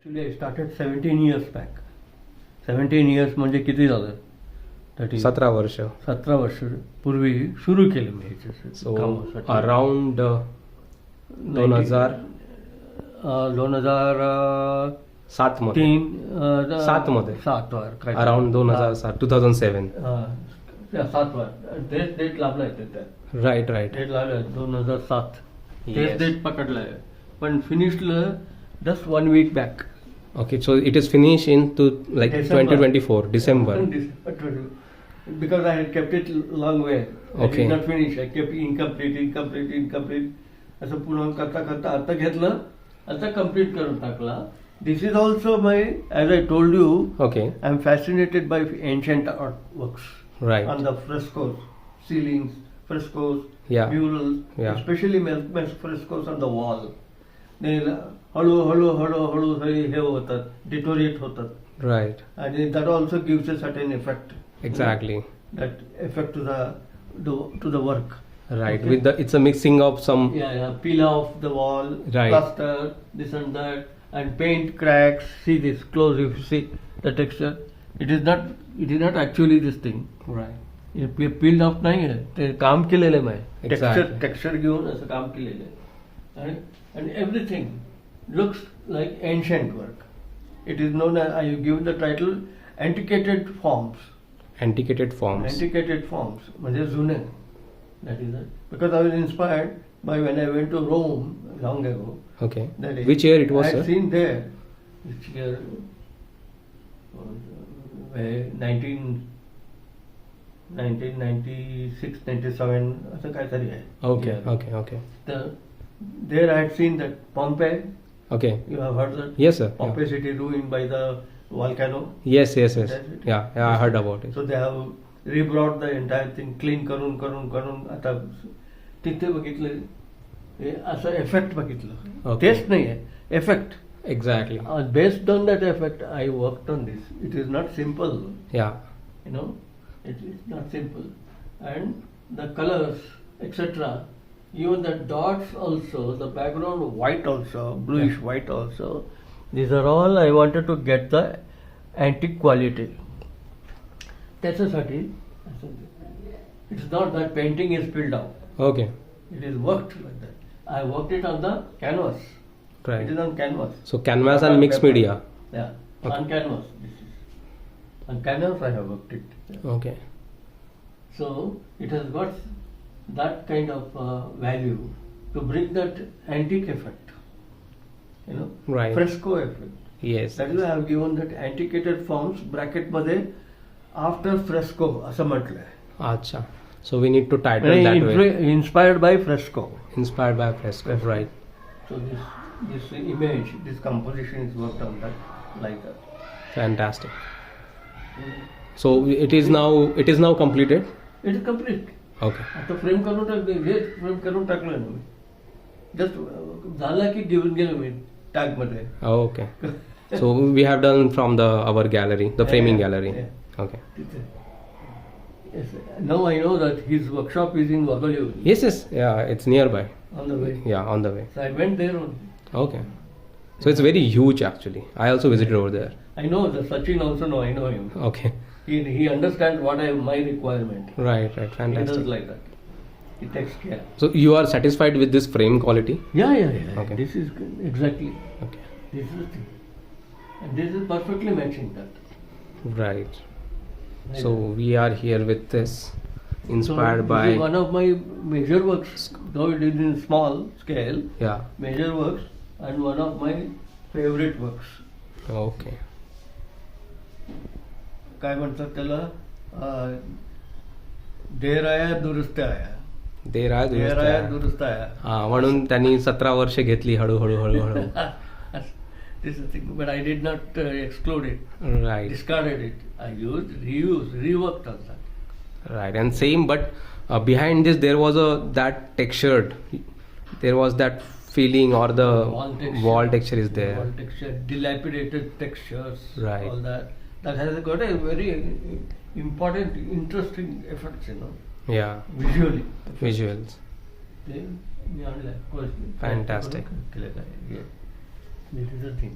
Actually, I started 17 years back. 17 years म्हणजे किती झालं? 17 वर्ष. 17 वर्ष पूर्वी सुरू केलं मी ह्याच्यासाठी सो कामासाठी. अराउंड 2000 7 मध्ये 7 मध्ये 7 वर काय अराउंड 2007 2007. 7 वर तेच डेट लाभलाय त्यात. Right right. डेट लावलाय 2007. Yes. तेच डेट पकडलाय पण फिनिशलं just 1 week back. Okay, so it is finished in like December. 2024 December. Because I had kept it long way. I Okay. did not finish. I kept incomplete. असं पुन्हा करता आता घेतलं, आता कम्प्लीट करून टाकला. This is also my, as I told you, Okay, I am fascinated by ancient artworks. right. On the frescoes, ceilings, frescoes, Yeah. murals, Yeah. especially frescoes on the wall. They हळू हे होतात, deteriorate होतात. Right. And that also gives a certain effect. Exactly. That effect to the work. Right. Okay. With the it's a mixing of some. Yeah. Peel off the wall, Right. plaster, this and that, and paint cracks. See this close. If you see the texture, it is not actually this thing. Right. Hey peeled off नाही आहे, ते काम केलेलं आहे मी. Exactly. Texture घेऊन असं काम केलेलं आहे. And everything looks like ancient work. It is known as, I have given the title Antiquated Forms. Antiquated forms. Antiquated Forms म्हणजे जुने. That is it. Because I was inspired by when I went to Rome long ago. Okay. That is, Which year it was, I had sir? seen there, which year, 1996, 97, असं काहीतरी आहे. Okay. year. Okay. There I had seen that Pompeii, Okay. you have heard that? Yes, sir. Pompeii city ruined by the volcano. Yes. That's it. Yeah, I heard about it. So they have rebrought the entire thing, clean करून आता तिथे बघितलं, हे असं effect बघितलं. Okay. Test नाही आहे, effect. Exactly. Based on that effect, I worked on this. It is not simple, Yeah. it is not simple. And the colors, etc. Even the dots also, the background white also, bluish white also. These are all I wanted to get the antique quality. त्याच्यासाठी it's not that painting is filled out. Okay. It is worked like that. I worked it on the canvas. Right. It is on canvas. So canvas and mixed Paper. media. Yeah, Okay. on canvas. This is on canvas I have worked it. Yeah. Okay. So it has got that kind of value to bring that antique effect. Right. Fresco effect. Yes. That is why I have given that antiquated forms bracket मध्ये after fresco असं म्हटलंय. Acha. So we need to title that way. Inspired by fresco. Inspired by fresco. Right. So this image, this composition is worked on that like that. Fantastic. So it is now completed. It is complete. Okay. आता frame करून टाकलं ना मी. Just झाला की घेऊन गेलो मी tag मध्ये. Okay. So we have done from our gallery, the framing gallery. Yeah. Okay. तिथे. Yes. Now I know that his workshop is in Wagalyu, Yes. Yeah, it's nearby. on the way. Yeah, on the way. So I went there only. Okay. So it's very huge actually. I also visited over there. I know the Sachin also know. I know him. Okay. He understands what my requirement. Right. He does Fantastic. like that. He takes care. So you are satisfied with this frame quality? Yeah. Okay. This is exactly. Okay. This is the thing. And this is perfectly matching that. Right. So we are here with this, inspired So, by. this is one of my major works, though it is in small scale, Yeah. major works, and one of my favorite works. Okay. काय म्हणतात त्याला? देर आया दुरुस्त आया. देर आया देर आया दुरुस्त आया. हा, म्हणून त्यांनी 17 वर्ष घेतली हळूहळू. This is the thing, but I did not exclude it, Right. discarded it. I used, reused, reworked on that. Right. And same, but behind this there was that textured. There was that feeling, or the wall texture is there. Wall texture, dilapidated textures, Right. all that. That has got a very important, interesting effects, Yeah. visually. Visuals. They, of course, Fantastic. this is the thing.